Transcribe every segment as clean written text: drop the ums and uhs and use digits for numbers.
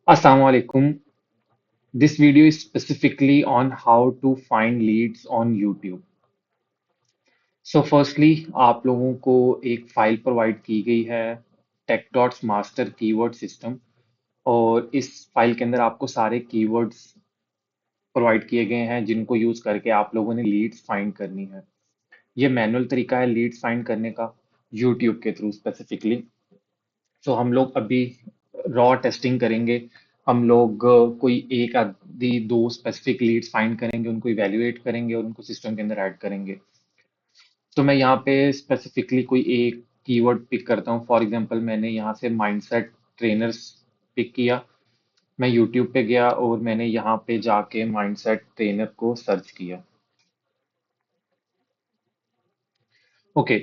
Assalamu alaikum. This video is specifically on how to find leads on YouTube. So firstly, आप लोगों को एक file provide की गई है tech dots master keyword system और इस फाइल के अंदर आपको सारे कीवर्ड्स प्रोवाइड किए गए हैं जिनको यूज करके आप लोगों ने लीड्स फाइंड करनी है। ये मैनुअल तरीका है लीड्स फाइंड करने का यूट्यूब के थ्रू स्पेसिफिकली। सो हम लोग अभी रॉ टेस्टिंग करेंगे। हम लोग कोई एक आदि दो स्पेसिफिक लीड्स फाइंड करेंगे, उनको इवेल्युएट करेंगे और उनको सिस्टम के अंदर ऐड करेंगे। तो मैं यहाँ पे स्पेसिफिकली कोई एक कीवर्ड पिक करता हूँ। फॉर एग्जांपल मैंने यहाँ से माइंडसेट ट्रेनर्स पिक किया। मैं यूट्यूब पे गया और मैंने यहाँ पे जाके माइंडसेट ट्रेनर को सर्च किया। ओके,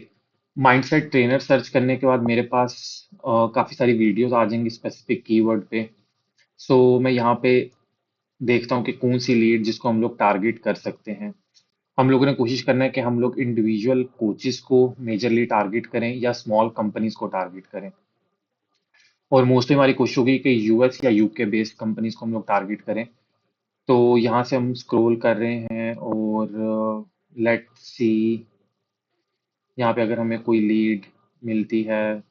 माइंडसेट ट्रेनर सर्च करने के बाद मेरे पास काफ़ी सारी वीडियोस आ जाएंगी स्पेसिफिक कीवर्ड पे। सो मैं यहाँ पे देखता हूँ कि कौन सी लीड जिसको हम लोग टारगेट कर सकते हैं। हम लोगों ने कोशिश करना है कि हम लोग इंडिविजुअल कोचिस को मेजरली टारगेट करें या स्मॉल कंपनीज को टारगेट करें। और मोस्टली हमारी कोशिश होगी कि यूएस या यूके बेस्ड कंपनीज को हम लोग टारगेट करें। तो यहाँ से हम स्क्रॉल कर रहे हैं और लेट्स सी, यहाँ पे अगर हमें कोई लीड मिलती है।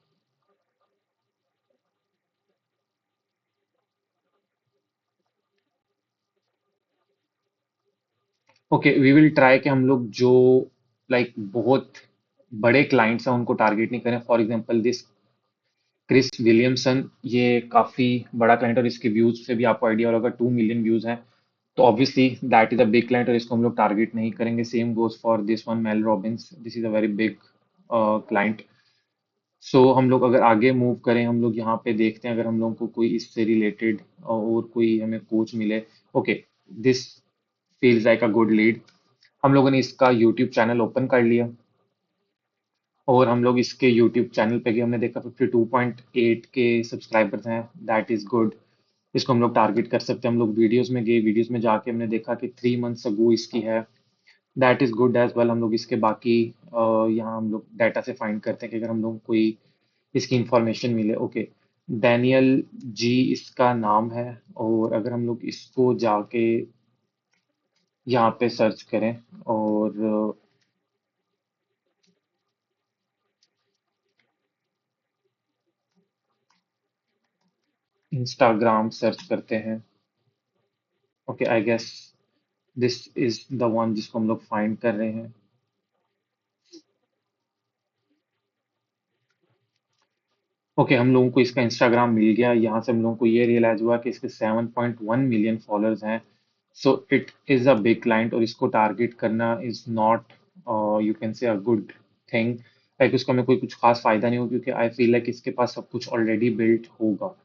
ओके, वी विल ट्राई कि हम लोग जो बहुत बड़े क्लाइंट्स हैं उनको टारगेट नहीं करें। For example this Chris Williamson, ये काफी बड़ा क्लाइंट और इसके व्यूज से भी आपको आइडिया होगा 2 मिलियन व्यूज हैं। तो obviously that is a big client और इसको हम लोग टारगेट नहीं करेंगे। Same goes for this one Mel Robbins, this is a very big client. So हम लोग अगर आगे मूव करें, हम लोग यहाँ पे देखते हैं अगर हम लोग को कोई इससे रिलेटेड और कोई हमें कोच मिले। Okay, this feels like a good lead. हम लोगों ने इसका यूट्यूब चैनल ओपन कर लिया और हम लोग इसके यूट्यूब चैनल पे गए। हमने देखा 52.8 के सब्सक्राइबर्स हैं, दैट इज गुड। इसको हम लोग टारगेट कर सकते हैं। हम लोग वीडियोस में गए, वीडियोस में जाके हमने देखा कि 3 मंथ्स अगो इसकी है, that is good as well. हम लोग इसके बाकी यहाँ हम लोग डाटा से फाइंड करते हैं कि अगर हम लोग कोई इसकी इंफॉर्मेशन मिले। ओके, डैनियल जी इसका नाम है। और अगर हम लोग इसको जाके यहाँ पे सर्च करें और इंस्टाग्राम सर्च करते हैं। Okay, I guess this is the one जिसको हम लोग फाइंड कर रहे हैं। ओके, हम लोगों को इसका इंस्टाग्राम मिल गया। यहाँ से हम लोगों को ये रियलाइज हुआ कि इसके 7.1 मिलियन फॉलोअर्स हैं। So it is a big client और इसको टारगेट करना is not, you can say, a good thing. Like उसका हमें कोई कुछ खास फायदा नहीं होगा क्योंकि आई फील लाइक इसके पास सब कुछ ऑलरेडी बिल्ट होगा।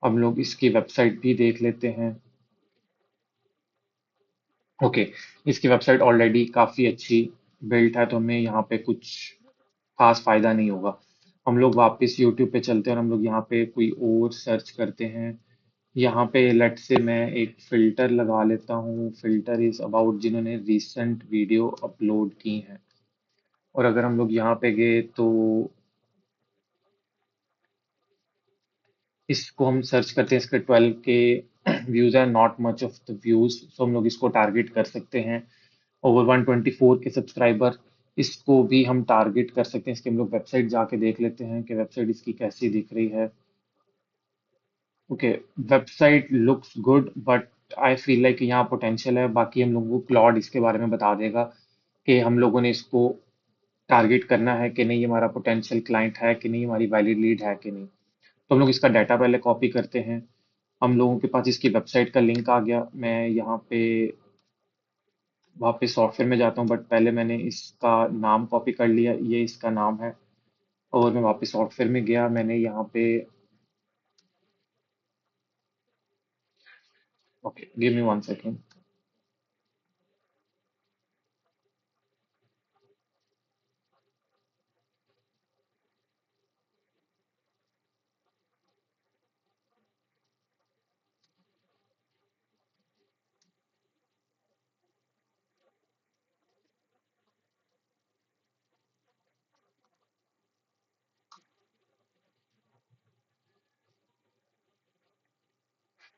हम लोग इसकी वेबसाइट भी देख लेते हैं। ओके, इसकी वेबसाइट ऑलरेडी काफ़ी अच्छी बिल्ट है तो हमें यहाँ पे कुछ खास फायदा नहीं होगा। हम लोग वापस यूट्यूब पे चलते हैं और हम लोग यहाँ पे कोई और सर्च करते हैं। यहाँ पे लेट से मैं एक फिल्टर लगा लेता हूँ। फिल्टर इज अबाउट जिन्होंने रिसेंट वीडियो अपलोड की हैं। और अगर हम लोग यहाँ पे गए तो इसको हम सर्च करते हैं। इसके 12 के व्यूज है, not much of the views. So हम लोग इसको टारगेट कर सकते हैं। ओवर 124 के सब्सक्राइबर, इसको भी हम टारगेट कर सकते हैं। इसकी हम लोग वेबसाइट जाके देख लेते हैं कि वेबसाइट इसकी कैसी दिख रही है। Okay, website looks good but I feel like यहाँ पोटेंशियल है। बाकी हम लोगों को क्लॉड इसके बारे में बता देगा कि हम लोगों ने इसको टारगेट करना है कि नहीं, हमारा पोटेंशियल क्लाइंट है कि नहीं, हमारी वैलिड लीड है कि नहीं। तो हम लोग इसका डाटा पहले कॉपी करते हैं। हम लोगों के पास इसकी वेबसाइट का लिंक आ गया। मैं यहाँ पे वापस सॉफ्टवेयर में जाता हूँ बट पहले मैंने इसका नाम कॉपी कर लिया, ये इसका नाम है। और मैं वापस सॉफ्टवेयर में गया, मैंने यहाँ पे, okay give me 1 second.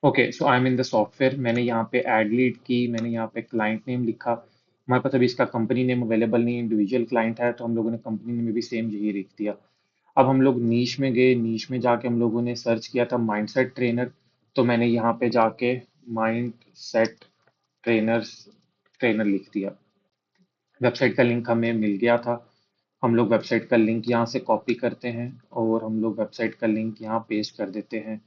Okay, so I am in the software. मैंने यहाँ पे ऐड लीड की, मैंने यहाँ पे क्लाइंट नेम लिखा। हमारे पास अभी इसका कंपनी नेम अवेलेबल नहीं है, इंडिविजुअल क्लाइंट है, तो हम लोगों ने कंपनी नेम में भी सेम यही लिख दिया। अब हम लोग नीश में गए, नीश में जाके हम लोगों ने सर्च किया था माइंडसेट ट्रेनर। तो मैंने यहाँ पे जाके माइंड सेट ट्रेनर्स ट्रेनर लिख दिया। वेबसाइट का लिंक हमें मिल गया था। हम लोग वेबसाइट का लिंक यहाँ से कॉपी करते हैं और हम लोग वेबसाइट का लिंक यहाँ पेस्ट कर देते हैं।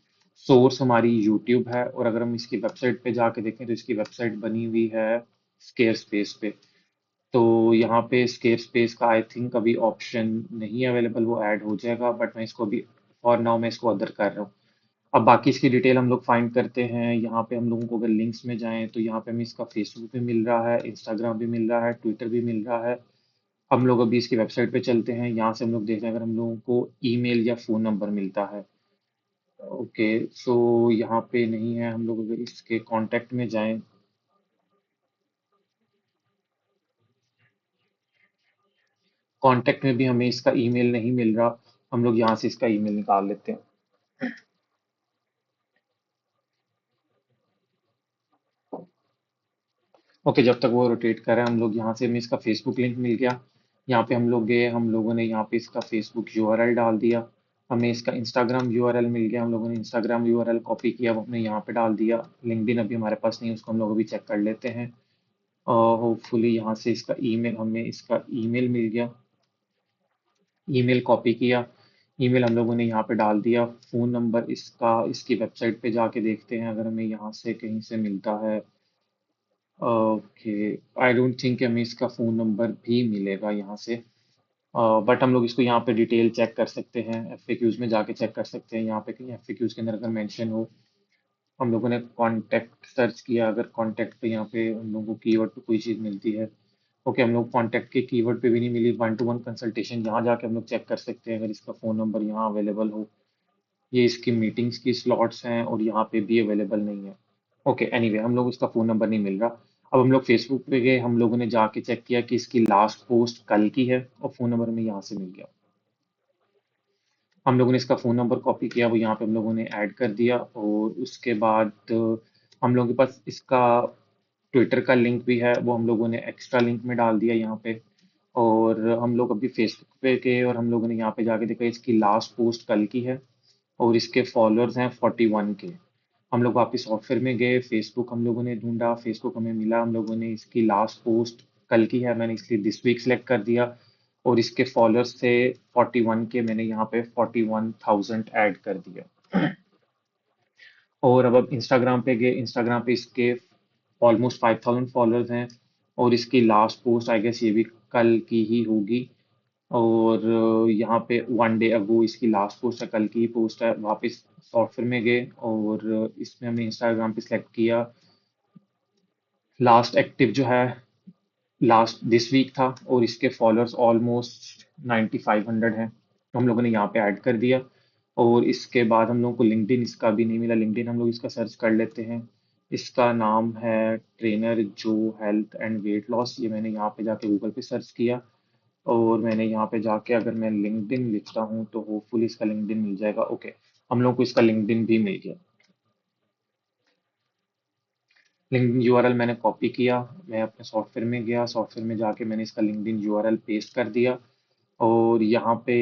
सोर्स हमारी यूट्यूब है, और अगर हम इसकी वेबसाइट पे जाके देखें तो इसकी वेबसाइट बनी हुई है स्केयर स्पेस पे। तो यहाँ पे स्केयर स्पेस का आई थिंक अभी ऑप्शन नहीं अवेलेबल, वो ऐड हो जाएगा, बट मैं इसको अभी फॉर नाउ मैं इसको अदर कर रहा हूँ। अब बाकी इसकी डिटेल हम लोग फाइंड करते हैं। यहाँ पे हम लोगों को अगर लिंक्स में जाएं तो यहाँ पे हमें इसका फेसबुक भी मिल रहा है, इंस्टाग्राम भी मिल रहा है, ट्विटर भी मिल रहा है। हम लोग अभी इसकी वेबसाइट पे चलते हैं, यहाँ से हम लोग देखते हैं अगर हम लोगों को ईमेल या फ़ोन नंबर मिलता है। ओके, सो यहाँ पे नहीं है। हम लोग अगर इसके कांटेक्ट में जाएं, कांटेक्ट में भी हमें इसका ईमेल नहीं मिल रहा। हम लोग यहाँ से इसका ईमेल निकाल लेते हैं। ओके, जब तक वो रोटेट कर रहा है, हम लोग यहाँ से हमें इसका फेसबुक लिंक मिल गया। यहाँ पे हम लोग गए, हम लोगों ने यहाँ पे इसका फेसबुक यूआरएल डाल दिया। हमें इसका इंस्टाग्राम यूआरएल मिल गया, हम लोगों ने इंस्टाग्राम यूआरएल कॉपी किया, वो हमने यहाँ पे डाल दिया। लिंक्डइन अभी हमारे पास नहीं है, उसको हम लोग अभी चेक कर लेते हैं। होपफुली यहाँ से इसका ईमेल, हमें इसका ईमेल मिल गया। ईमेल कॉपी किया, ईमेल हम लोगों ने यहाँ पे डाल दिया। फ़ोन नंबर इसका इसकी वेबसाइट पे जाके देखते हैं अगर हमें यहाँ से कहीं से मिलता है। ओके, आई डोंट थिंक हमें इसका फ़ोन नंबर भी मिलेगा यहाँ से। बट हम लोग इसको यहाँ पे डिटेल चेक कर सकते हैं, एफ में जाके चेक कर सकते हैं। यहाँ पे कहीं एफ के अंदर अगर मेंशन हो, हम लोगों ने कॉन्टैक्ट सर्च किया, अगर कॉन्टैक्ट पे यहाँ पे हम लोगों को कीवर्ड पे कोई चीज़ मिलती है। ओके, हम लोग कॉन्टैक्ट के कीवर्ड पे भी नहीं मिली, वन टू वन कंसल्टेशन यहाँ जाके हम लोग चेक कर सकते हैं अगर इसका फ़ोन नंबर यहाँ अवेलेबल हो। ये इसकी मीटिंग्स की स्लॉट्स हैं और यहाँ पे भी अवेलेबल नहीं है। ओके, एनीवे हम लोग इसका फ़ोन नंबर नहीं मिल रहा। अब हम लोग फेसबुक पे गए, हम लोगों ने जाके चेक किया कि इसकी लास्ट पोस्ट कल की है, और फ़ोन नंबर हमें यहाँ से मिल गया। हम लोगों ने इसका फ़ोन नंबर कॉपी किया, वो यहाँ पे हम लोगों ने ऐड कर दिया, और उसके बाद हम लोगों के पास इसका ट्विटर का लिंक भी है, वो हम लोगों ने एक्स्ट्रा लिंक में डाल दिया यहाँ पे। और हम लोग अभी फेसबुक पे गए और हम लोगों ने यहाँ पे जाके देखा इसकी लास्ट पोस्ट कल की है, और इसके फॉलोअर्स हैं 41 के। हम लोग वापस सॉफ्टवेयर में गए, फेसबुक हम लोगों ने ढूंढा, फेसबुक हमें मिला। हम लोगों ने इसकी लास्ट पोस्ट कल की है, मैंने इसलिए दिस वीक सेलेक्ट कर दिया। और इसके फॉलोअर्स थे 41 के, मैंने यहाँ पे 41,000 ऐड कर दिया। और अब इंस्टाग्राम पे गए, इंस्टाग्राम पे इसके ऑलमोस्ट 5,000 फॉलोअर्स हैं। और इसकी लास्ट पोस्ट आई गेस ये भी कल की ही होगी। और यहाँ पे वन डे अगो इसकी लास्ट पोस्ट है, कल की ही पोस्ट है। वापस सॉफ्टवेयर में गए और इसमें हमने इंस्टाग्राम पे सिलेक्ट किया। लास्ट एक्टिव जो है लास्ट दिस वीक था, और इसके फॉलोअर्स ऑलमोस्ट 9,500 हैं, तो हम लोगों ने यहाँ पे ऐड कर दिया। और इसके बाद हम लोगों को लिंक्डइन इसका भी नहीं मिला। लिंक्डइन हम लोग इसका सर्च कर लेते हैं। इसका नाम है ट्रेनर जो हेल्थ एंड वेट लॉस। ये मैंने यहाँ पे जाके गूगल पे सर्च किया, और मैंने यहाँ पे जाके अगर मैं लिंक्डइन लिखता हूँ तो होपफुली इसका लिंक्डइन मिल जाएगा। ओके, हम लोग को इसका लिंक्डइन भी मिल गया। लिंक्डइन यूआरएल मैंने कॉपी किया, मैं अपने सॉफ्टवेयर में गया, सॉफ्टवेयर में जाके मैंने इसका लिंक्डइन यूआरएल पेस्ट कर दिया। और यहाँ पे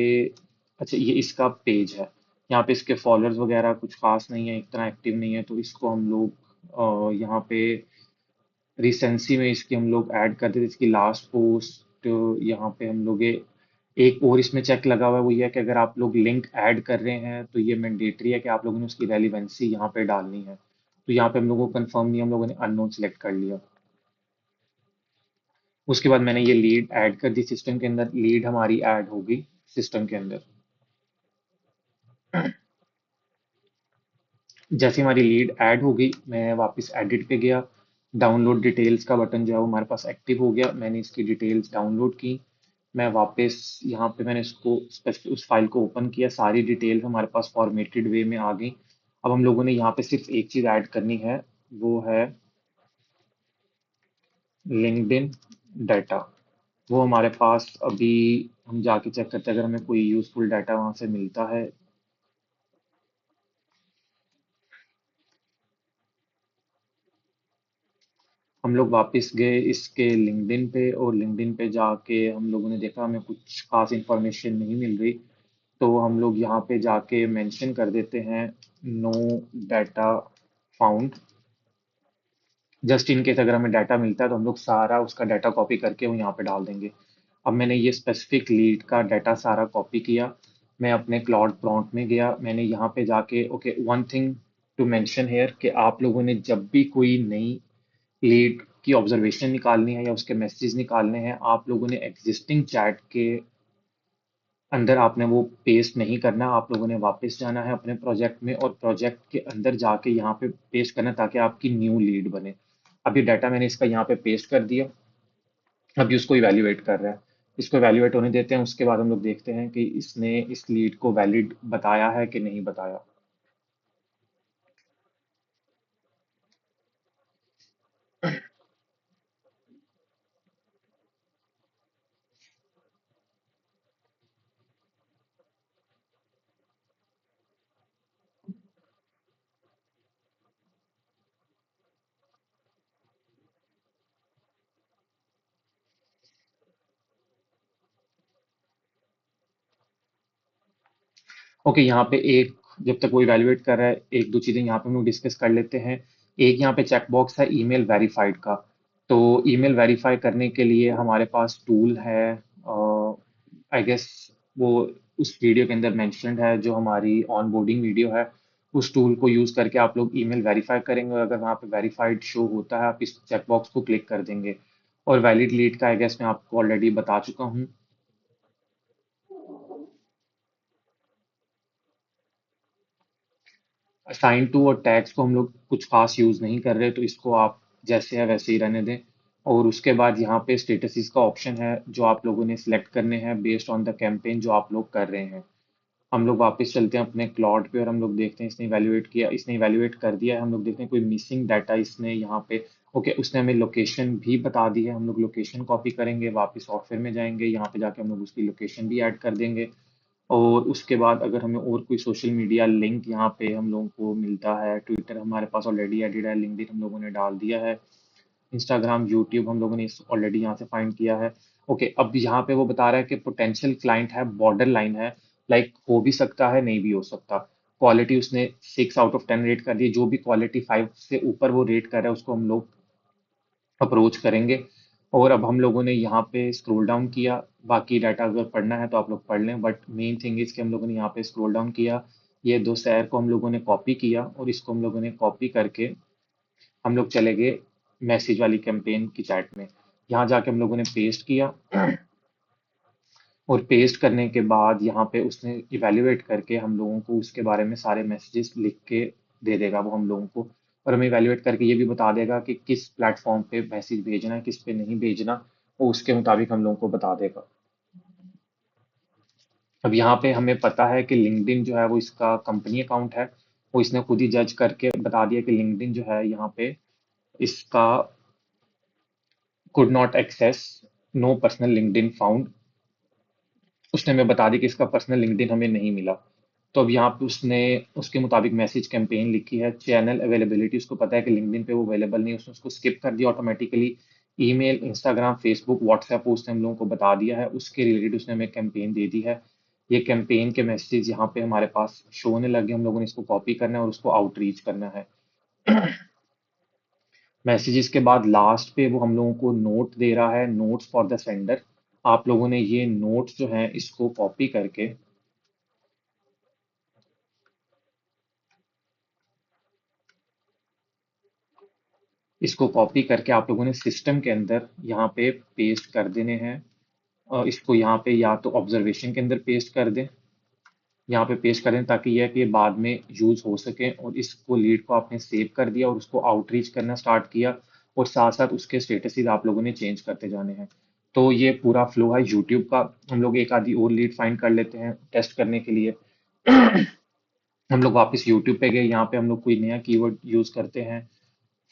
अच्छा, ये इसका पेज है। यहाँ पे इसके फॉलोअर्स वगैरह कुछ खास नहीं है, इतना एक्टिव नहीं है, तो इसको हम लोग यहाँ पे रिसेंसी में इसकी हम लोग ऐड कर देते। इसकी लास्ट पोस्ट यहाँ पे हम लोग एक और इसमें चेक लगा हुआ है, वो ये है कि अगर आप लोग लिंक ऐड कर रहे हैं तो ये मैंडेटरी है कि आप लोगों ने उसकी रेलिवेंसी यहाँ पे डालनी है। तो यहाँ पे हम लोगों को कंफर्म नहीं, हम लोगों ने अननोन सेलेक्ट कर लिया। उसके बाद मैंने ये लीड ऐड कर दी सिस्टम के अंदर, लीड हमारी ऐड होगी सिस्टम के अंदर। जैसे हमारी लीड ऐड हो गई, मैं वापस एडिट पे गया। डाउनलोड डिटेल्स का बटन जो है वो हमारे पास एक्टिव हो गया, मैंने इसकी डिटेल्स डाउनलोड की। मैं वापस यहाँ पे मैंने इसको स्पेसिफिक उस फाइल को ओपन किया, सारी डिटेल्स हमारे पास फॉर्मेटेड वे में आ गई। अब हम लोगों ने यहाँ पे सिर्फ एक चीज़ ऐड करनी है, वो है लिंक्डइन डाटा। वो हमारे पास अभी, हम जाके चेक करते हैं अगर हमें कोई यूजफुल डाटा वहाँ से मिलता है। हम लोग वापस गए इसके लिंक्डइन पे, और लिंक्डइन पे जाके हम लोगों ने देखा हमें कुछ खास इंफॉर्मेशन नहीं मिल रही। तो हम लोग यहाँ पे जाके मेंशन कर देते हैं no data found. Just in case अगर हमें डाटा मिलता है तो हम लोग सारा उसका डाटा कॉपी करके वो यहाँ पे डाल देंगे। अब मैंने ये स्पेसिफिक लीड का डाटा सारा कॉपी किया। मैं अपने क्लाउड प्रॉम्प्ट में गया, मैंने यहाँ पे जाके okay, one thing to mention here कि आप लोगों ने जब भी कोई नई लीड की ऑब्जर्वेशन निकालनी है या उसके मैसेजेस निकालने हैं, आप लोगों ने एग्जिस्टिंग चैट के अंदर आपने वो पेस्ट नहीं करना। आप लोगों ने वापस जाना है अपने प्रोजेक्ट में और प्रोजेक्ट के अंदर जाके यहाँ पे पेस्ट करना ताकि आपकी न्यू लीड बने। अभी डाटा मैंने इसका यहाँ पे पेस्ट कर दिया। अभी उसको इवैल्यूएट कर रहा है। इसको इवैल्यूएट होने देते हैं, उसके बाद हम लोग देखते हैं कि इसने इस लीड को वैलिड बताया है कि नहीं बताया। ओके, यहाँ पे एक, जब तक वो इवैल्यूएट कर रहा है, एक दो चीज़ें यहाँ पे हम लोग डिस्कस कर लेते हैं। एक यहाँ पे चेकबॉक्स है ईमेल वेरीफाइड का। तो ईमेल वेरीफाई करने के लिए हमारे पास टूल है, आई गेस वो उस वीडियो के अंदर मेंशन्ड है, जो हमारी ऑनबोर्डिंग वीडियो है। उस टूल को यूज़ करके आप लोग ईमेल वेरीफाई करेंगे, और अगर वहाँ पे वेरीफाइड शो होता है आप इस चेकबॉक्स को क्लिक कर देंगे। और वैलिड लीड का आई गेस मैं आपको ऑलरेडी बता चुका हूँ। असाइन टू और टैग्स को हम लोग कुछ खास यूज़ नहीं कर रहे, तो इसको आप जैसे है वैसे ही रहने दें। और उसके बाद यहाँ पे स्टेटसेस का ऑप्शन है जो आप लोगों ने सिलेक्ट करने हैं बेस्ड ऑन द कैंपेन जो आप लोग कर रहे हैं। हम लोग वापस चलते हैं अपने क्लॉड पे और हम लोग देखते हैं इसने इवैल्यूएट किया, इसने इवैल्यूएट कर दिया है। हम लोग देखते हैं कोई मिसिंग डाटा इसने यहाँ पे, ओके, उसने हमें लोकेशन भी बता दी है। हम लोग लोकेशन कॉपी करेंगे, वापस सॉफ्टवेयर में जाएंगे, यहाँ पे जाके हम लोग उसकी लोकेशन भी ऐड कर देंगे। और उसके बाद अगर हमें और कोई सोशल मीडिया लिंक यहाँ पे हम लोगों को मिलता है, ट्विटर हमारे पास ऑलरेडी एडिड है, लिंक्डइन हम लोगों ने डाल दिया है, इंस्टाग्राम, यूट्यूब हम लोगों ने ऑलरेडी यहाँ से फाइंड किया है। ओके, अब यहाँ पे वो बता रहा है कि पोटेंशियल क्लाइंट है, बॉर्डर लाइन है, लाइक हो भी सकता है नहीं भी हो सकता। क्वालिटी उसने 6 आउट ऑफ 10 रेट कर दी। जो भी क्वालिटी 5 से ऊपर वो रेट कर रहा है उसको हम लोग अप्रोच करेंगे। और अब हम लोगों ने यहाँ पे स्क्रॉल डाउन किया। बाकी डाटा अगर पढ़ना है तो आप लोग पढ़ लें, बट मेन थिंग इज कि हम लोगों ने यहाँ पे स्क्रॉल डाउन किया। ये दो शहर को हम लोगों ने कॉपी किया और इसको हम लोगों ने कॉपी करके हम लोग चले गए मैसेज वाली कैंपेन की चैट में। यहाँ जाके हम लोगों ने पेस्ट किया, और पेस्ट करने के बाद यहाँ पे उसने इवैल्यूएट करके हम लोगों को उसके बारे में सारे मैसेजेस लिख के दे देगा वो हम लोगों को। और हमें इवैल्यूएट करके ये भी बता देगा कि किस प्लेटफॉर्म पे मैसेज भेजना है, किस पे नहीं भेजना। वो उसके मुताबिक हम लोगों को बता देगा। अब यहाँ पे हमें पता है कि लिंक्डइन जो है वो इसका कंपनी अकाउंट है। वो इसने खुद ही जज करके बता दिया कि लिंक्डइन जो है यहाँ पे इसका could not access, no personal LinkedIn found. उसने हमें बता दी कि इसका पर्सनल लिंक्डइन हमें नहीं मिला। तो अब यहाँ पे उसने उसके मुताबिक मैसेज कैंपेन लिखी है, चैनल अवेलेबिलिटी उसको पता है कि लिंक्डइन पे वो अवेलेबल नहीं है, उसने उसको स्किप कर दिया automatically. Email, Instagram, Facebook, WhatsApp उसने हम लोगों को बता दिया है, उसके रिलेटेड उसने हमें कैंपेन दे दी है। ये कैंपेन के मैसेज यहाँ पे हमारे पास शो होने लगे, हम लोगों ने इसको कॉपी करना है और उसको आउटरीच करना है। मैसेजेस के बाद लास्ट पे वो हम लोगों को नोट दे रहा है, नोट्स फॉर द सेंडर। आप लोगों ने ये नोट्स जो हैं इसको कॉपी करके, आप लोगों ने सिस्टम के अंदर यहाँ पे पेस्ट कर देने हैं। इसको यहाँ पे या तो ऑब्जर्वेशन के अंदर पेस्ट कर दें, यहाँ पे पेस्ट कर दें ताकि यह है कि ये बाद में यूज हो सके। और इसको लीड को आपने सेव कर दिया और उसको आउटरीच करना स्टार्ट किया, और साथ साथ उसके स्टेटसेस आप लोगों ने चेंज करते जाने हैं। तो ये पूरा फ्लो है यूट्यूब का। हम लोग एक आधी और लीड फाइंड कर लेते हैं टेस्ट करने के लिए। हम लोग वापस यूट्यूब पे गए, यहाँ पे हम लोग कोई नया कीवर्ड यूज करते हैं।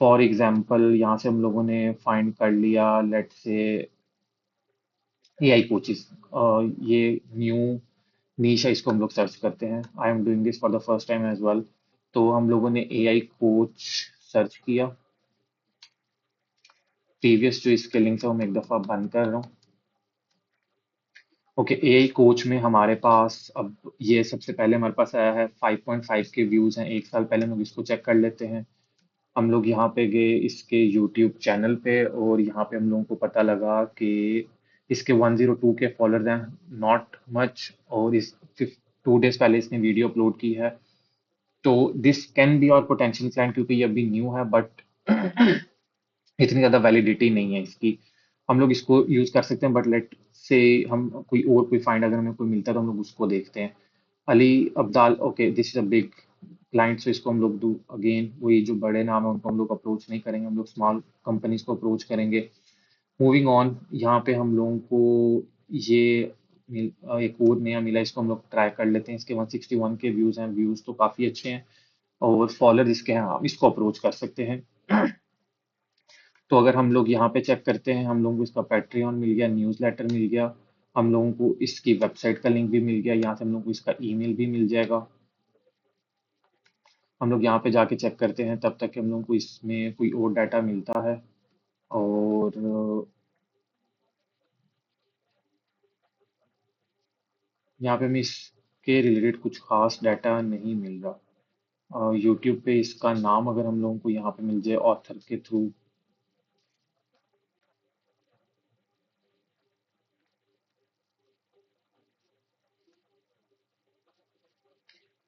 फॉर एग्जाम्पल यहाँ से हम लोगों ने फाइंड कर लिया, लेट से एआई कोचेस। ये न्यू नीश है, इसको हम लोग सर्च करते हैं। I am doing this for the first time as well. तो हम लोगों ने एआई कोच सर्च किया। प्रीवियस जो इसके लिंक्स है वो मैं एक दफ़ा बंद कर रहा हूँ। ओके, एआई कोच में हमारे पास अब ये सबसे पहले हमारे पास आया है, 5.5 के व्यूज़ हैं 1 साल पहले। हम लोग इसको चेक कर लेते हैं। हम लोग यहाँ पे गए इसके यूट्यूब चैनल पे, और यहाँ पे हम लोगों को पता लगा कि इसके 102 के फॉलोअर्स हैं, नॉट मच। और इस 2 डेज पहले इसने वीडियो अपलोड की है। तो दिस कैन बी और पोटेंशियल क्लाइंट, क्योंकि ये अभी न्यू है, बट इतनी ज़्यादा वैलिडिटी नहीं है इसकी। हम लोग इसको यूज़ कर सकते हैं, बट लेट से हम कोई फाइंड अगर हमें कोई मिलता है तो हम लोग उसको देखते हैं। Ali Abdaal, okay, this is a big client, so इसको हम लोग डू अगेन वही जो बड़े नाम है उनको हम लोग अप्रोच नहीं करेंगे, हम लोग स्मॉल कंपनीज को अप्रोच करेंगे। मूविंग ऑन, यहाँ पे हम लोगों को ये एक और नया मिला, इसको हम लोग ट्राई कर लेते हैं। इसके 161 के व्यूज़ हैं, व्यूज़ तो काफ़ी अच्छे हैं, और फॉलोअर इसके हैं, हम इसको अप्रोच कर सकते हैं। तो अगर हम लोग यहाँ पे चेक करते हैं, हम लोगों को इसका पैट्रियन मिल गया, न्यूज़लेटर मिल गया, हम लोगों को इसकी वेबसाइट का लिंक भी मिल गया, यहाँ से हम लोगों को इसका ईमेल भी मिल जाएगा। हम लोग यहाँ पे जाके चेक करते हैं तब तक कि हम लोगों को इसमें कोई और डाटा मिलता है। और यहाँ पे हमें इसके रिलेटेड कुछ खास डाटा नहीं मिल रहा। यूट्यूब पे इसका नाम अगर हम लोगों को यहाँ पे मिल जाए ऑथर के थ्रू।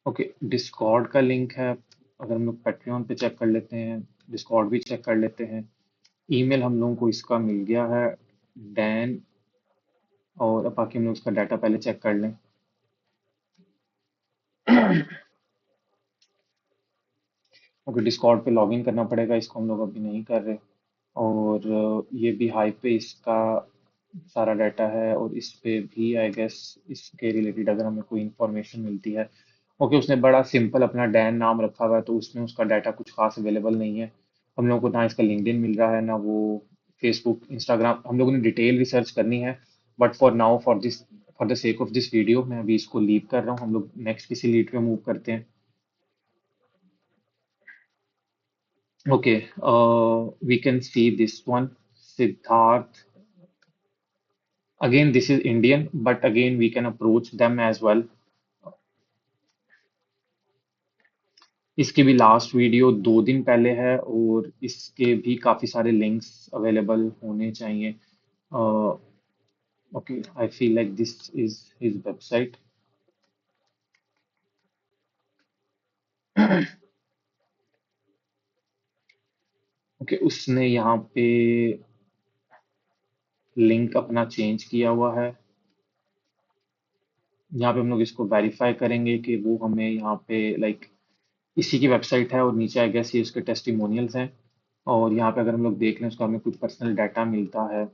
ओके, डिस्कॉर्ड का लिंक है, अगर हम लोग पैट्रियन पे चेक कर लेते हैं, डिस्कॉर्ड भी चेक कर लेते हैं। ईमेल हम लोगों को इसका मिल गया है, डैन। और अब बाकी हम लोग इसका डाटा पहले चेक कर लें। ओके, डिस्कॉर्ड पे लॉगिन करना पड़ेगा, इसको हम लोग अभी नहीं कर रहे। और ये भी हाइप पे इसका सारा डाटा है, और इस पे भी आई गेस इसके रिलेटेड अगर हमें कोई इंफॉर्मेशन मिलती है। ओके, उसने बड़ा सिंपल अपना डैन नाम रखा हुआ है, तो उसमें उसका डाटा कुछ खास अवेलेबल नहीं है। हम लोगों को ना इसका लिंक्डइन मिल रहा है, ना वो फेसबुक इंस्टाग्राम। हम लोगों ने डिटेल रिसर्च करनी है, but for now, for the sake of this video मैं अभी इसको लीव कर रहा हूँ। हम लोग नेक्स्ट किसी लीड पे मूव करते हैं। Okay, we can see this one, Siddharth. Again, this is Indian, but again, we can approach them as well. इसकी भी लास्ट वीडियो 2 दिन पहले है, और इसके भी काफ़ी सारे लिंक्स अवेलेबल होने चाहिए। Okay, I feel like this is his website. Okay, उसने यहाँ पे लिंक अपना चेंज किया हुआ है। यहाँ पे हम लोग इसको वेरीफाई करेंगे कि वो हमें यहाँ पे लाइक इसी की वेबसाइट है, और नीचे आई गेस ये उसके टेस्टिमोनियल्स हैं। और यहाँ पे अगर हम लोग देख लें, उसका हमें कुछ पर्सनल डाटा मिलता है।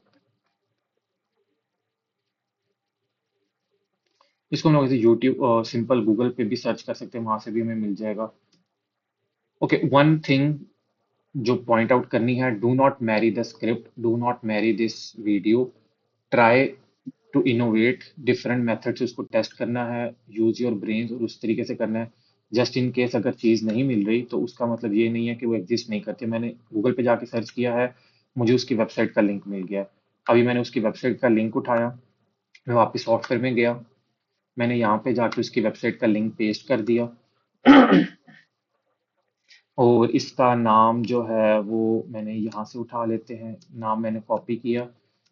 इसको हम लोग ऐसे यूट्यूब और सिंपल गूगल पे भी सर्च कर सकते हैं, वहां से भी हमें मिल जाएगा। ओके, वन थिंग जो पॉइंट आउट करनी है, do not marry the script, do not marry this video. Try to innovate different method से उसको टेस्ट करना है, यूज योर ब्रेन, और उस तरीके से करना है। जस्ट इन केस अगर चीज़ नहीं मिल रही, तो उसका मतलब ये नहीं है कि वो एग्जिस्ट नहीं करती। मैंने गूगल पे जाके सर्च किया है, मुझे उसकी वेबसाइट का लिंक मिल गया। अभी मैंने उसकी वेबसाइट का लिंक उठाया, मैं वापस सॉफ्टवेयर में गया, मैंने यहाँ पे जाके उसकी वेबसाइट का लिंक पेस्ट कर दिया। और इसका नाम जो है वो मैंने यहाँ से उठा लेते हैं, नाम मैंने कॉपी किया,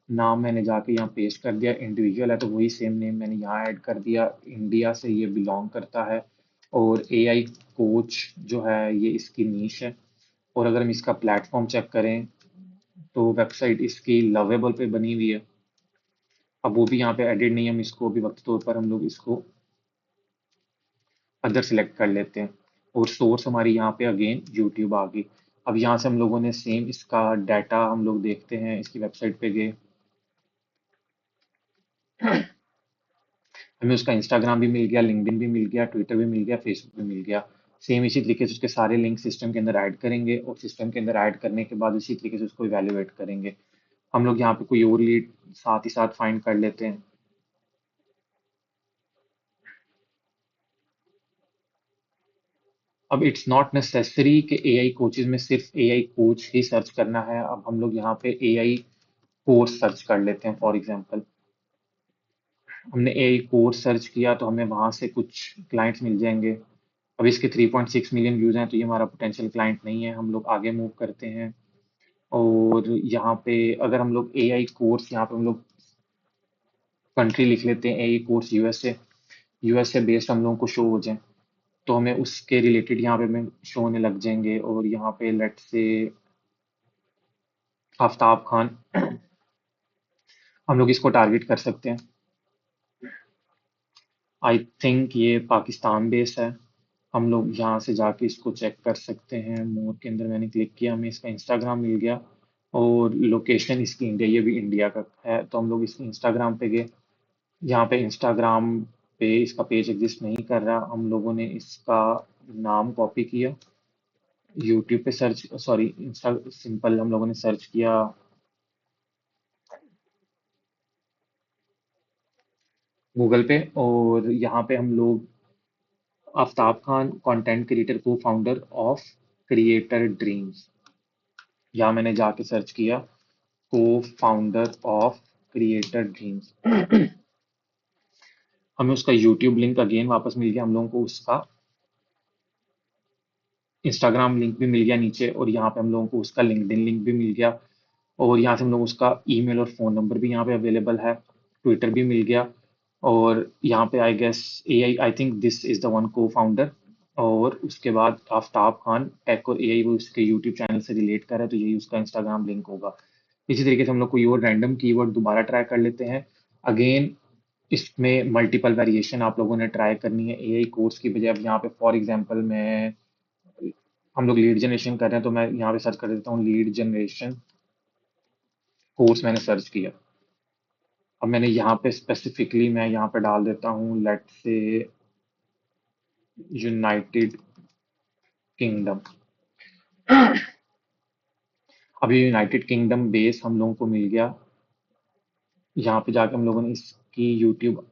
नाम मैंने जाके यहाँ पेस्ट कर दिया। इंडिविजुअल है तो वही सेम नेम मैंने यहाँ ऐड कर दिया, इंडिया से ये बिलोंग करता है। और एआई कोच जो है ये इसकी नीश है। और अगर हम इसका प्लेटफॉर्म चेक करें, तो वेबसाइट इसकी लवेबल पे बनी हुई है। अब वो भी यहाँ पे एडिट नहीं है, हम इसको अभी वक्त तौर पर हम लोग इसको अदर सेलेक्ट कर लेते हैं। और सोर्स हमारी यहाँ पे अगेन यूट्यूब आ गई। अब यहाँ से हम लोगों ने सेम इसका डाटा हम लोग देखते हैं, इसकी वेबसाइट पे गए, हमें उसका इंस्टाग्राम भी मिल गया, लिंक्डइन भी मिल गया, ट्विटर भी मिल गया, फेसबुक भी मिल गया। सेम इसी तरीके से उसके सारे लिंक सिस्टम के अंदर ऐड करेंगे, और सिस्टम के अंदर ऐड करने के बाद इसी तरीके से उसको इवेलुएट करेंगे। हम लोग यहाँ पे कोई और लीड साथ ही साथ फाइंड कर लेते हैं। अब इट्स नॉट नेसेसरी कि एआई कोचेज में सिर्फ एआई कोच ही सर्च करना है। अब हम लोग यहाँ पे एआई कोर्स सर्च कर लेते हैं। फॉर एग्जांपल हमने एआई कोर्स सर्च किया तो हमें वहां से कुछ क्लाइंट्स मिल जाएंगे। अब इसके 3.6 मिलियन व्यूज हैं तो ये हमारा पोटेंशियल क्लाइंट नहीं है। हम लोग आगे मूव करते हैं और यहाँ पे अगर हम लोग एआई कोर्स, यहाँ पे हम लोग कंट्री लिख लेते हैं AI course USA. USA based हम लोगों को शो हो जाए तो हमें उसके रिलेटेड यहाँ पे हमें शो होने लग जाएंगे। और यहाँ पे लेट से आफ्ताब खान, हम लोग इसको टारगेट कर सकते हैं। आई थिंक ये पाकिस्तान बेस्ड है। हम लोग यहाँ से जाके इसको चेक कर सकते हैं। मोर के अंदर मैंने क्लिक किया, हमें इसका इंस्टाग्राम मिल गया और लोकेशन इसकी इंडिया, ये भी इंडिया का है। तो हम लोग इसके इंस्टाग्राम पे गए। यहाँ पे इंस्टाग्राम पे इसका पेज एग्जिस्ट नहीं कर रहा। हम लोगों ने इसका नाम कॉपी किया, यूट्यूब पे सर्च, सॉरी इंस्टा, सिंपल हम लोगों ने सर्च किया गूगल पे। और यहाँ पे हम लोग आफ्ताब खान कंटेंट क्रिएटर को फाउंडर ऑफ क्रिएटर ड्रीम्स, यहाँ मैंने जाके सर्च किया को फाउंडर ऑफ क्रिएटर ड्रीम्स। हमें उसका यूट्यूब लिंक अगेन वापस मिल गया। हम लोगों को उसका इंस्टाग्राम लिंक भी मिल गया नीचे और यहाँ पे हम लोगों को उसका लिंक्डइन लिंक भी मिल गया। और यहाँ से हम लोग उसका ईमेल और फ़ोन नंबर भी यहाँ पे अवेलेबल है। ट्विटर भी मिल गया। और यहाँ पे I guess AI, I think this is the one co founder. और उसके बाद आफ्ताब खान टेक और एआई, वो उसके यूट्यूब चैनल से रिलेट कर रहा है तो यही उसका इंस्टाग्राम लिंक होगा। इसी तरीके से हम लोग कोई और रैंडम कीवर्ड दोबारा ट्राई कर लेते हैं। अगेन इसमें मल्टीपल वेरिएशन आप लोगों ने ट्राई करनी है एआई कोर्स की बजाय। अब यहाँ पे फॉर एग्जांपल मैं, हम लोग लीड जनरेशन कर रहे हैं तो मैं यहाँ पे सर्च कर देता हूँ लीड जनरेशन कोर्स, मैंने सर्च किया। अब मैंने यहाँ पे स्पेसिफिकली मैं यहाँ पे डाल देता हूँ लेट से यूनाइटेड किंगडम। अब ये यूनाइटेड किंगडम बेस हम लोगों को मिल गया। यहाँ पे जाके हम लोगों ने इसकी यूट्यूब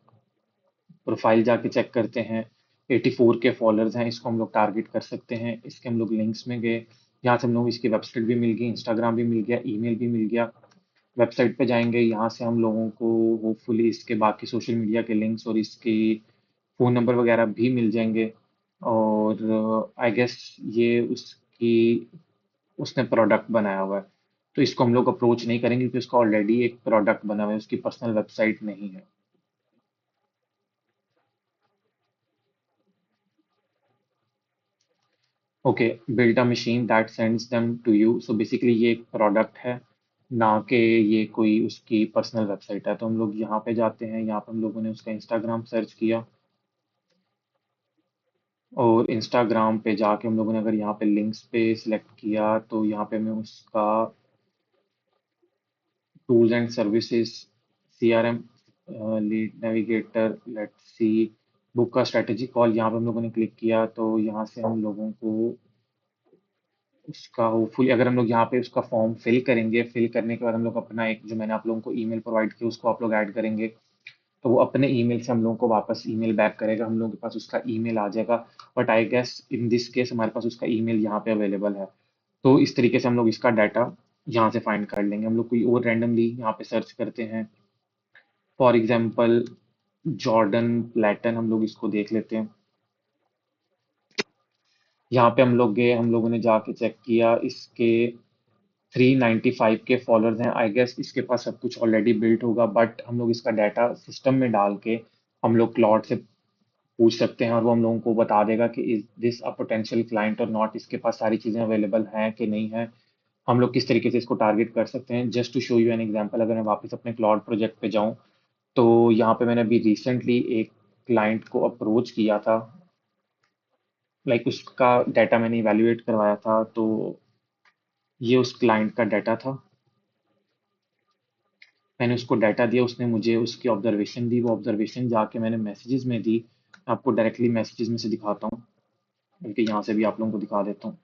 प्रोफाइल जाके चेक करते हैं। 84 के फॉलोअर्स हैं, इसको हम लोग टारगेट कर सकते हैं। इसके हम लोग लिंक्स में गए, यहाँ से हम लोग इसकी वेबसाइट भी मिल गई, इंस्टाग्राम भी मिल गया, ईमेल भी मिल गया। वेबसाइट पे जाएंगे, यहाँ से हम लोगों को होपफुली इसके बाकी सोशल मीडिया के लिंक्स और इसकी फ़ोन नंबर वगैरह भी मिल जाएंगे। और आई गेस ये उसकी, उसने प्रोडक्ट बनाया हुआ है तो इसको हम लोग अप्रोच नहीं करेंगे क्योंकि उसका ऑलरेडी एक प्रोडक्ट बना हुआ है, उसकी पर्सनल वेबसाइट नहीं है। Okay, build a machine that sends them to you. So basically ये एक प्रोडक्ट है, ना कि ये कोई उसकी पर्सनल वेबसाइट है। तो हम लोग यहाँ पे जाते हैं, यहाँ पे हम लोगों ने उसका इंस्टाग्राम सर्च किया और इंस्टाग्राम पे जाके हम लोगों ने अगर यहाँ पे लिंक्स पे सिलेक्ट किया तो यहाँ पे मैं उसका tools and services, CRM, lead navigator, let's see, book का स्ट्रेटेजी कॉल, यहाँ पे हम लोगों ने क्लिक किया तो यहाँ से हम लोगों को उसका होपफुली, अगर हम लोग यहाँ पे उसका फॉर्म फिल करेंगे, फिल करने के बाद हम लोग अपना एक, जो मैंने आप लोगों को ईमेल प्रोवाइड किया उसको आप लोग ऐड करेंगे तो वो अपने ईमेल से हम लोगों को वापस ईमेल बैक करेगा, हम लोगों के पास उसका ईमेल आ जाएगा। But I guess in this case हमारे पास उसका ईमेल यहाँ पे अवेलेबल है। तो इस तरीके से हम लोग इसका डाटा यहाँ से फाइंड कर लेंगे। हम लोग कोई और रैंडमली यहाँ पे सर्च करते हैं, फॉर एग्जांपल जॉर्डन प्लेटन, हम लोग इसको देख लेते हैं। यहाँ पे हम लोग गए, हम लोगों ने जाके चेक किया, इसके 395 के फॉलोअर्स हैं। आई गेस इसके पास सब कुछ ऑलरेडी बिल्ट होगा बट हम लोग इसका डाटा सिस्टम में डाल के हम लोग क्लॉड से पूछ सकते हैं और वो हम लोगों को बता देगा कि is this a potential client और नॉट, इसके पास सारी चीज़ें अवेलेबल हैं कि नहीं है। हम लोग किस तरीके से इसको टारगेट कर सकते हैं। Just to show you an example, अगर मैं वापस अपने क्लाउड प्रोजेक्ट पे जाऊं तो यहाँ पे मैंने अभी रिसेंटली एक क्लाइंट को अप्रोच किया था। लाइक उसका डाटा मैंने इवेल्युएट करवाया था तो ये उस क्लाइंट का डाटा था। मैंने उसको डाटा दिया, उसने मुझे उसकी ऑब्जर्वेशन दी, वो ऑब्जर्वेशन जाके मैंने मैसेजेस में दी। आपको डायरेक्टली मैसेजेस में से दिखाता हूँ, बल्कि यहाँ से भी आप लोगों को दिखा देता हूँ।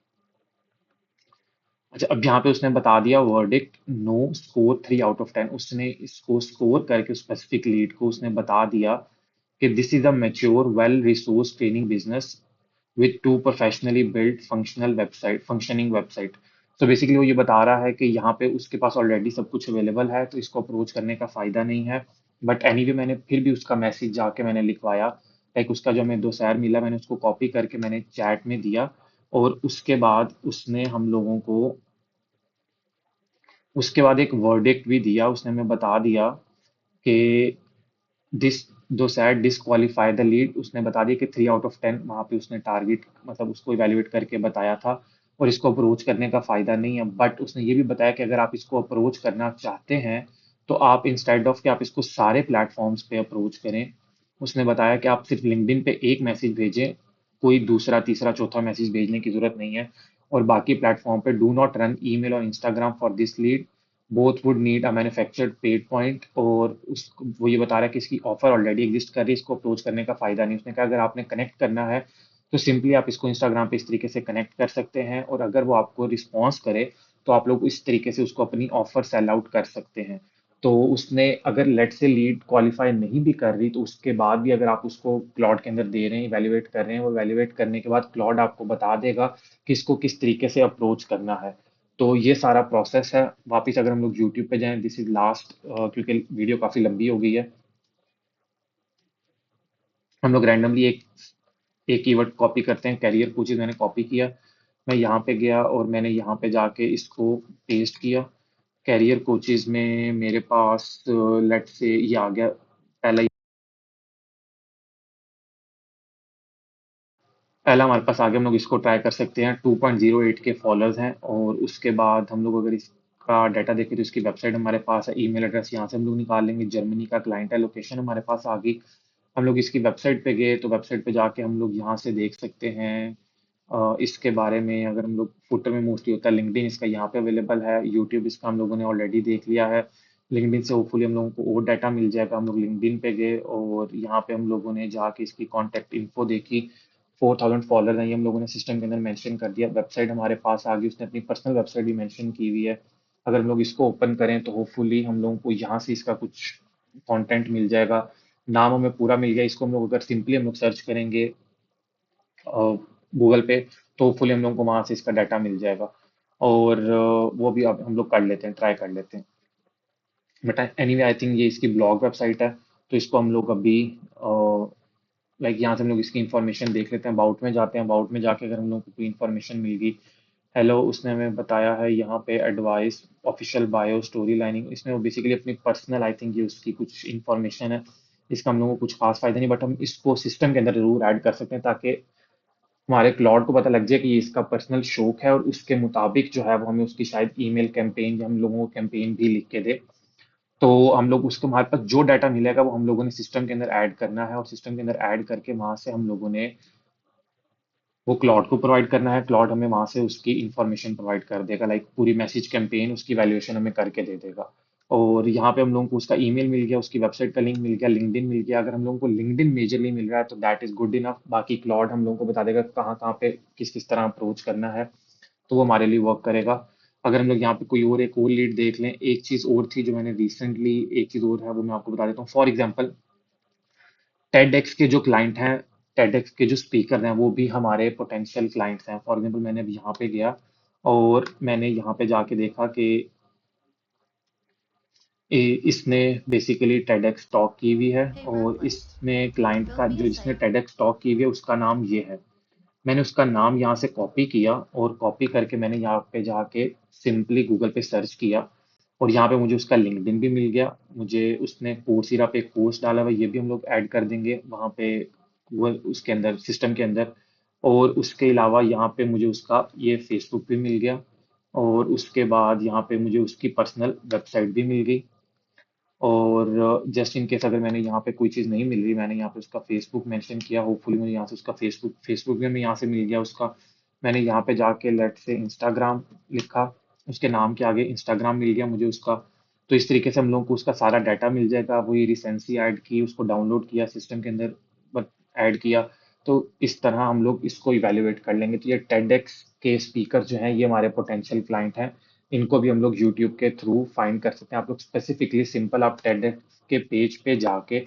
अच्छा, अब यहाँ पे उसने बता दिया verdict no, score 3 out of 10। उसने इसको स्कोर करके स्पेसिफिक लीड को उसने बता दिया कि this is a mature well resource training business with to professionally build functioning website. तो बेसिकली वो ये बता रहा है कि यहाँ पे उसके पास ऑलरेडी सब कुछ अवेलेबल है, तो इसको अप्रोच करने का फायदा नहीं है। बट एनीवे मैंने फिर भी उसका मैसेज जाके मैंने लिखवाया, लाइक उसका जो हमें दोस्त मिला, मैंने उसको कॉपी करके मैंने चैट में दिया। और उसके बाद एक वर्डिक्ट भी दिया, उसने हमें बता दिया कि दिस दो सैड डिसक्वालीफाई द लीड। उसने बता दिया कि 3 आउट ऑफ 10 वहां पे उसने टारगेट मतलब उसको इवेल्युएट करके बताया था, और इसको अप्रोच करने का फायदा नहीं है। बट उसने ये भी बताया कि अगर आप इसको अप्रोच करना चाहते हैं तो आप इंस्टेड ऑफ कि आप इसको सारे प्लेटफॉर्म्स पे अप्रोच करें, उसने बताया कि आप सिर्फ लिंक्डइन पे एक मैसेज भेजें, कोई दूसरा तीसरा चौथा मैसेज भेजने की जरूरत नहीं है। और बाकी प्लेटफॉर्म पे डू नॉट रन ईमेल और Instagram for this lead, both would need a manufactured paid point. और वो ये बता रहा है कि इसकी ऑफर ऑलरेडी एग्जिस्ट कर रही है, इसको अप्रोच करने का फायदा नहीं। उसने कहा अगर आपने कनेक्ट करना है तो सिंपली आप इसको इंस्टाग्राम पे इस तरीके से कनेक्ट कर सकते हैं, और अगर वो आपको रिस्पॉन्स करे तो आप लोग इस तरीके से उसको अपनी ऑफर सेल आउट कर सकते हैं। तो उसने अगर लेट से लीड क्वालिफाई नहीं भी कर रही, तो उसके बाद भी अगर आप उसको क्लॉड के अंदर दे रहे हैं, इवेल्युएट कर रहे हैं, वो इवेल्युएट करने के बाद क्लॉड आपको बता देगा कि इसको किस तरीके से अप्रोच करना है। तो ये सारा प्रोसेस है। वापिस अगर हम लोग यूट्यूब पे जाएं, दिस इज लास्ट, क्योंकि वीडियो काफी लंबी हो गई है, हम लोग रैंडमली एक कीवर्ड कॉपी करते हैं। कैरियर कोचेज मैंने कॉपी किया, मैं यहाँ पे गया और मैंने यहाँ पे जाके इसको पेस्ट किया। कैरियर कोचेज में मेरे पास लेट से ये आ गया पहला हमारे पास आगे, हम लोग इसको ट्राई कर सकते हैं। 2.08 के फॉलोअर्स हैं। और उसके बाद हम लोग अगर इसका डाटा देखें तो इसकी वेबसाइट हमारे पास है, ईमेल एड्रेस यहाँ से हम लोग निकाल लेंगे, जर्मनी का क्लाइंट है, लोकेशन हमारे पास आ गई। हम लोग इसकी वेबसाइट पे गए तो वेबसाइट पे जाके हम लोग यहाँ से देख सकते हैं इसके बारे में। अगर हम लोग फुटर में मोस्टली होता है लिंक्डइन, इसका यहाँ पे अवेलेबल है। यूट्यूब इसका हम लोगों ने ऑलरेडी देख लिया है। लिंक्डइन से होपफुली हम लोगों को और डाटा मिल जाएगा। हम लोग लिंक्डइन पे गए और यहाँ पे हम लोगों ने जाके इसकी कॉन्टैक्ट इन्फो देखी। 4,000 फॉलोअर हैं, ये हम लोगों ने सिस्टम के अंदर मेंशन कर दिया। वेबसाइट हमारे पास आ गई, उसने अपनी पर्सनल वेबसाइट भी मेंशन की हुई है। अगर हम लोग इसको ओपन करें तो होपफुली हम लोगों को यहाँ से इसका कुछ कंटेंट मिल जाएगा। नाम हमें पूरा मिल गया। इसको हम लोग अगर सिंपली हम लोग सर्च करेंगे गूगल पे, तो होपफुली हम लोगों को वहाँ से इसका डाटा मिल जाएगा। और वो भी अब हम लोग कर लेते हैं, ट्राई कर लेते हैं। बट एनीवे आई थिंक ये इसकी ब्लॉग वेबसाइट है, तो इसको हम लोग अभी लाइक यहाँ से हम लोग इसकी इन्फॉर्मेशन देख लेते हैं। अबाउट में जाते हैं, अबाउट में जाके अगर हम लोग को कोई इन्फॉर्मेशन मिल गई, हेलो उसने हमें बताया है यहाँ पे advice, official bio, story lining, इसमें वो बेसिकली अपनी पर्सनल आई थिंक ये उसकी कुछ इन्फॉर्मेशन है। इसका हम लोगों को कुछ खास फायदा नहीं, बट हम इसको सिस्टम के अंदर जरूर ऐड कर सकते हैं ताकि हमारे क्लाउड को पता लग जाए कि ये इसका पर्सनल शौक है, और उसके मुताबिक जो है वो हमें उसकी शायद ईमेल कैंपेन या हम लोगों को कैंपेन भी लिख के दे। तो हम लोग उसको, हमारे पास जो डाटा मिलेगा वो हम लोगों ने सिस्टम के अंदर ऐड करना है, और सिस्टम के अंदर ऐड करके वहां से हम लोगों ने वो क्लॉड को प्रोवाइड करना है। क्लॉड हमें वहां से उसकी इंफॉर्मेशन प्रोवाइड कर देगा, लाइक पूरी मैसेज कैंपेन उसकी वैल्यूएशन हमें करके दे देगा। और यहाँ पे हम लोगों को उसका ईमेल मिल गया, उसकी वेबसाइट का लिंक मिल गया, लिंक्डइन मिल गया। अगर हम लोगों को लिंक्डइन मेजरली मिल रहा है तो दैट इज गुड इनफ। बाकी क्लॉड हम लोगों को बता देगा कहाँ कहाँ पे किस किस तरह अप्रोच करना है, तो वो हमारे लिए वर्क करेगा। अगर हम लोग यहाँ पे कोई और एक और लीड देख लें, एक चीज और थी जो मैंने रिसेंटली, एक चीज और है वो मैं आपको बता देता हूँ। फॉर एग्जाम्पल टेडएक्स के जो क्लाइंट हैं, टेडएक्स के जो स्पीकर हैं, वो भी हमारे पोटेंशियल क्लाइंट्स हैं। फॉर एग्जांपल मैंने अभी यहाँ पे गया और मैंने यहाँ पे जाके देखा कि इसने बेसिकली टेडएक्स टॉक की हुई है, Hey और Brooklyn, इसमें क्लाइंट का build me जो a जिसने site. टेडएक्स टॉक की हुई है उसका नाम ये है। मैंने उसका नाम यहाँ से कॉपी किया, और कॉपी करके मैंने यहाँ पे जाके सिंपली गूगल पे सर्च किया, और यहाँ पे मुझे उसका लिंक्डइन भी मिल गया। मुझे उसने कोर्सेरा पे एक कोर्स डाला हुआ है, ये भी हम लोग ऐड कर देंगे वहाँ पे गूगल उसके अंदर, सिस्टम के अंदर। और उसके अलावा यहाँ पे मुझे उसका ये फेसबुक भी मिल गया, और उसके बाद यहाँ पे मुझे उसकी पर्सनल वेबसाइट भी मिल गई। और जस्ट इन केस अगर मैंने यहाँ पे कोई चीज़ नहीं मिल रही, मैंने यहाँ पे उसका फेसबुक मेंशन किया, होपफुली मुझे यहाँ से उसका फेसबुक फेसबुक भी हमें यहाँ से मिल गया उसका। मैंने यहाँ पे जाके लेट से इंस्टाग्राम लिखा, उसके नाम के आगे इंस्टाग्राम मिल गया मुझे उसका। तो इस तरीके से हम लोगों को उसका सारा डाटा मिल जाएगा। वो ये रिसेंसी ऐड की, उसको डाउनलोड किया सिस्टम के अंदर, बट ऐड किया। तो इस तरह हम लोग इसको इवेल्युएट कर लेंगे। तो ये टेडएक्स के स्पीकर जो हैं ये हमारे पोटेंशियल क्लाइंट हैं। इनको भी हम लोग यूट्यूब के थ्रू फाइंड कर सकते हैं। आप लोग स्पेसिफिकली सिंपल आप टेड के पेज पे जाके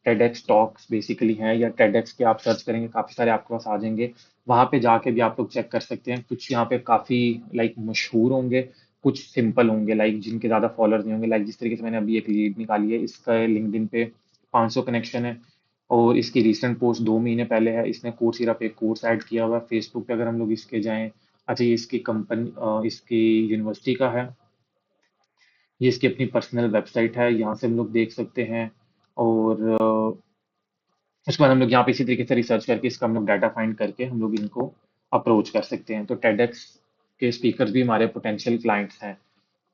टेडेक्स टॉक्स बेसिकली हैं, या टेडेक्स के आप सर्च करेंगे काफ़ी सारे आपके पास आ जाएंगे। वहाँ पे जाके भी आप लोग चेक कर सकते हैं। कुछ यहाँ पे काफ़ी लाइक मशहूर होंगे, कुछ सिंपल होंगे लाइक जिनके ज़्यादा फॉलोअर्स नहीं होंगे। लाइक जिस तरीके से मैंने अभी एक लीड निकाली है, इसका लिंक्डइन पे 500 कनेक्शन है, और इसकी रिसेंट पोस्ट 2 महीने पहले है। इसने कोर्सेरा पे कोर्स ऐड किया हुआ है। फेसबुक पे अगर हम लोग इसके जाएं, अच्छा ये इसकी कंपनी, इसकी यूनिवर्सिटी का है, ये इसकी अपनी पर्सनल वेबसाइट है, यहाँ से हम लोग देख सकते हैं। और उसके बाद हम लोग यहाँ पे इसी तरीके से रिसर्च करके इसका हम लोग डाटा फाइंड करके हम लोग इनको अप्रोच कर सकते हैं। तो टेडेक्स के स्पीकर्स भी हमारे पोटेंशियल क्लाइंट्स हैं।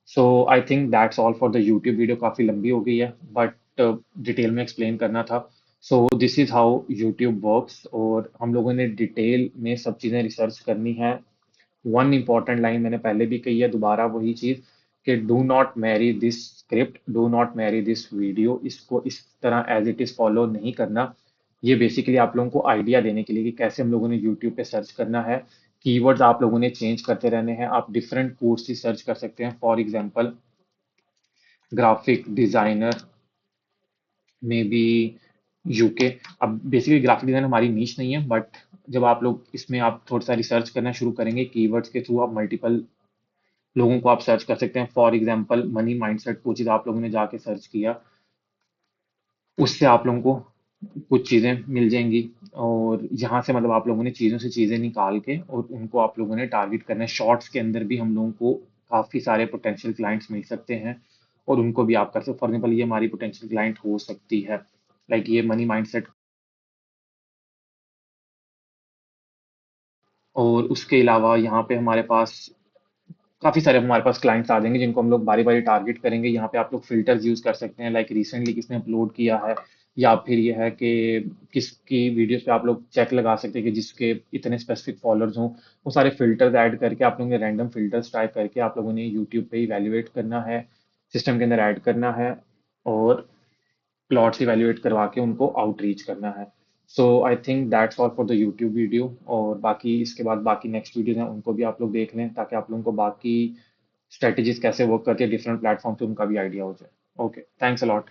So I think that's all for the YouTube video. काफ़ी लंबी हो गई है, बट डिटेल में एक्सप्लेन करना था। So this is how YouTube works, और हम लोगों ने डिटेल में सब चीज़ें रिसर्च करनी है। वन इंपॉर्टेंट लाइन मैंने पहले भी कही है, दोबारा वही चीज़, कि do not marry this script, do not marry this video. इसको इस तरह एज इट इज़ फॉलो नहीं करना। ये बेसिकली आप लोगों को आइडिया देने के लिए कि कैसे हम लोगों ने यूट्यूब पे सर्च करना है। कीवर्ड्स आप लोगों ने चेंज करते रहने हैं। आप डिफरेंट कोर्सेज सर्च कर सकते हैं, फॉर एग्जांपल ग्राफिक डिजाइनर में बी यूके। अब बेसिकली ग्राफिक डिजाइन हमारी नीश नहीं है, बट जब आप लोग इसमें आप थोड़ा सा रिसर्च करना शुरू करेंगे कीवर्ड्स के थ्रू, आप मल्टीपल लोगों को आप सर्च कर सकते हैं। फॉर एग्जांपल मनी माइंडसेट, वो चीज़ आप लोगों ने जाके सर्च किया, उससे आप लोगों को कुछ चीज़ें मिल जाएंगी। और यहाँ से मतलब आप लोगों ने चीज़ों से चीज़ें निकाल के और उनको आप लोगों ने टारगेट करना है। शॉर्ट्स के अंदर भी हम लोगों को काफ़ी सारे पोटेंशियल क्लाइंट्स मिल सकते हैं, और उनको भी आप कर सकते। फॉर एग्जाम्पल ये हमारी पोटेंशियल क्लाइंट हो सकती है, लाइक ये मनी माइंडसेट। और उसके अलावा यहाँ पे हमारे पास काफ़ी सारे हमारे पास क्लाइंट्स आ जाएंगे जिनको हम लोग बारी बारी टारगेट करेंगे। यहाँ पे आप लोग फिल्टर्स यूज़ कर सकते हैं, लाइक रिसेंटली किसने अपलोड किया है, या फिर ये है कि किसकी वीडियोस पे आप लोग चेक लगा सकते हैं कि जिसके इतने स्पेसिफिक फॉलोअर्स हों। वो सारे फिल्टर्स ऐड करके आप लोगों ने रैंडम फिल्टर्स ट्राई करके आप लोगों ने यूट्यूब पे इवेल्युएट करना है, सिस्टम के अंदर ऐड करना है, और प्लॉट्स इवेल्युएट करवा के उनको आउटरीच करना है। So I think that's all for the YouTube video. और बाकी इसके बाद बाकी नेक्स्ट वीडियोज हैं, उनको भी आप लोग देख लें, ताकि आप लोगों को बाकी स्ट्रेटजीज कैसे वर्क करती है डिफरेंट प्लेटफॉर्म पे, उनका भी आइडिया हो जाए। Okay, thanks a lot.